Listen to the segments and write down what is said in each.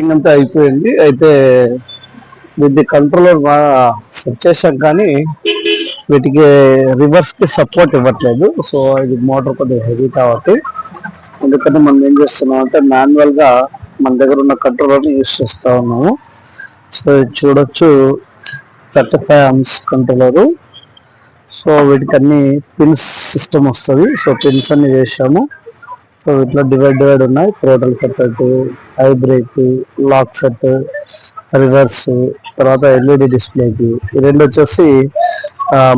అంతా అయిపోయింది. అయితే వీటి కంట్రోలర్ బాగా సెట్ చేశాం కానీ వీటికి రివర్స్ కి సపోర్ట్ ఇవ్వట్లేదు. సో ఇది మోటార్ కొద్దిగా హెవీ కాబట్టి అందుకని మనం ఏం చేస్తున్నాం అంటే మాన్యువల్ గా మన దగ్గర ఉన్న కంట్రోలర్ యూస్ చేస్తా ఉన్నాము. సో ఇది చూడొచ్చు 35 amps కంట్రోలరు. సో వీటికి అన్ని పిన్స్ సిస్టమ్ వస్తుంది. సో పిన్స్ అన్ని వేసాము. సో ఇట్లా డివైడ్ ఉన్నాయి. Throttle set, high brake, lock set, reverse, తర్వాత ఎల్ఈడి డిస్ప్లేకి ఈ రెండు వచ్చేసి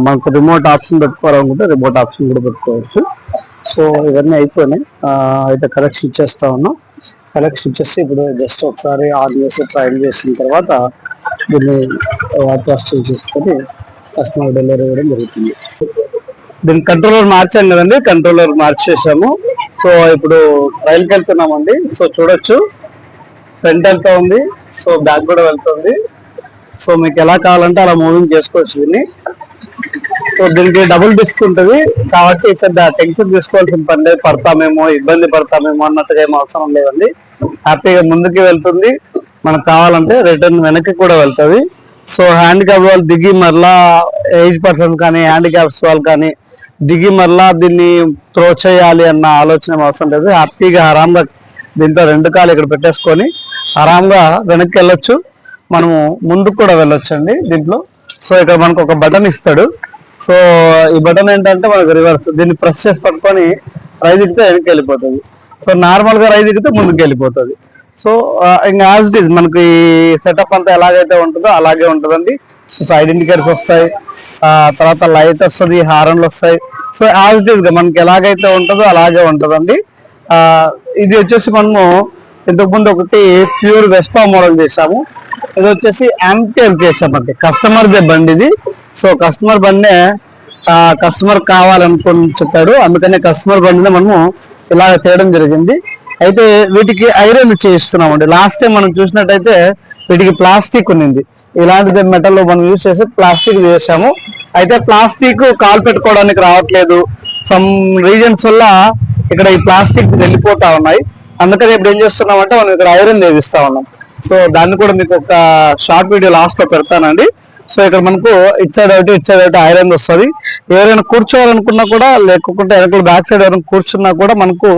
మనకు రిమోట్ ఆప్షన్ పెట్టుకోవాలనుకుంటే రిమోట్ ఆప్షన్ కూడా పెట్టుకోవచ్చు. సో ఇవన్నీ అయిపోయినాయి. అయితే కనెక్షన్ ఇచ్చేస్తా ఉన్నాం. కనెక్షన్ ఇచ్చేసి ఇప్పుడు జస్ట్ ఒకసారి ఆన్ చేసి ట్రైల్ చేసిన తర్వాత దీన్ని వాటర్ చేసుకొని కస్టమర్ డెలివరీ ఇవ్వడం జరుగుతుంది. దీని కంట్రోలర్ మార్చాం కదండి, కంట్రోలర్ మార్చేసాము. సో ఇప్పుడు రైలుకి వెళ్తున్నామండి. సో చూడొచ్చు ఫ్రంట్ వెళ్తా ఉంది, సో బ్యాక్ కూడా వెళ్తుంది. సో మీకు ఎలా కావాలంటే అలా మూవింగ్ చేసుకోవచ్చు దీన్ని. సో దీనికి డబుల్ డిస్క్ ఉంటుంది కాబట్టి ఇక్కడ టెన్షన్ తీసుకోవాల్సిన పని లేదు. పడతామేమో, ఇబ్బంది పడతామేమో అన్నట్టుగా ఏమో అవసరం లేదండి. హ్యాపీగా ముందుకు వెళ్తుంది. మనకు కావాలంటే రిటర్న్ వెనక్కి కూడా వెళ్తుంది. సో హ్యాండిక్యాప్ వాళ్ళు దిగి మరలా ఏజ్ పర్సన్ కానీ హ్యాండిక్యాప్స్ వాళ్ళు కానీ దిగి మరలా దీన్ని త్రో చేయాలి అన్న ఆలోచన అవసరం లేదు. హ్యాపీగా ఆరాంగా దీంతో రెండు కాలు ఇక్కడ పెట్టేసుకొని ఆరాంగా వెనక్కి వెళ్ళొచ్చు. మనము ముందుకు కూడా వెళ్ళొచ్చు అండి దీంట్లో. సో ఇక్కడ మనకు ఒక బటన్ ఇస్తాడు. సో ఈ బటన్ ఏంటంటే మనకు రివర్స్, దీన్ని ప్రెస్ చేసి పట్టుకొని రైలు దిగితే వెనక్కి వెళ్ళిపోతుంది. సో నార్మల్గా రైలు దిగితే ముందుకు వెళ్ళిపోతుంది. సో ఇంకా యాజ్ ఇట్ ఈజ్ మనకి సెటప్ అంతా ఎలాగైతే ఉంటుందో అలాగే ఉంటుందండి. సో సైడ్ ఇండికేటర్స్ వస్తాయి, తర్వాత లైట్ వస్తుంది, హారన్లు వస్తాయి. సో యాజ్ ఇట్ ఈజ్ మనకి ఎలాగైతే ఉంటుందో అలాగే ఉంటుందండి. ఇది వచ్చేసి మనము ఇంతకుముందు ఒకటి ప్యూర్ వెస్పా మోడల్ చేసాము. ఇది వచ్చేసి యాంపియర్ చేసామండి. కస్టమర్ దే బండి ఇది. సో కస్టమర్ బండే కస్టమర్ కావాలనుకుని చెప్పాడు, అందుకనే కస్టమర్ బండిని మనము ఇలా చేయడం జరిగింది. అయితే వీటికి ఐరన్ చేయిస్తున్నామండి. లాస్ట్ టైం మనం చూసినట్టయితే వీటికి ప్లాస్టిక్ ఉన్నింది. ఇలాంటిది మెటల్ మనం యూజ్ చేసి ప్లాస్టిక్ చేసాము. అయితే ప్లాస్టిక్ కాలు పెట్టుకోవడానికి రావట్లేదు. సమ్ రీజన్స్ వల్ల ఇక్కడ ఈ ప్లాస్టిక్ వెళ్ళిపోతా ఉన్నాయి. అందుకని ఇప్పుడు ఏం చేస్తున్నామంటే మనం ఇక్కడ ఐరన్ చేయిస్తా ఉన్నాం. సో దాన్ని కూడా మీకు ఒక షార్ట్ వీడియో లాస్ట్ లో పెడతానండి. సో ఇక్కడ మనకు ఇట్ సైడ్ ఒకటి ఐరన్ వస్తుంది. ఎవరైనా కూర్చోవాలనుకున్నా కూడా, లేకుంటే వెనక బ్యాక్ సైడ్ ఎవరైనా కూర్చున్నా కూడా మనకు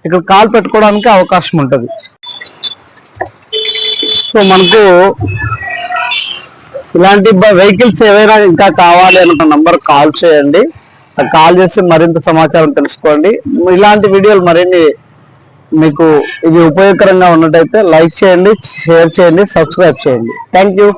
ఇక్కడ కాలు పెట్టుకోవడానికి అవకాశం ఉంటుంది. సో మనకు ఇలాంటి వెహికల్స్ ఏవైనా ఇంకా కావాలి అనుకున్న నంబర్ కాల్ చేయండి. కాల్ చేసి మరింత సమాచారం తెలుసుకోండి. ఇలాంటి వీడియోలు మరిన్ని మీకు ఇది ఉపయోగకరంగా ఉన్నట్టయితే లైక్ చేయండి, షేర్ చేయండి, సబ్స్క్రైబ్ చేయండి. Thank you.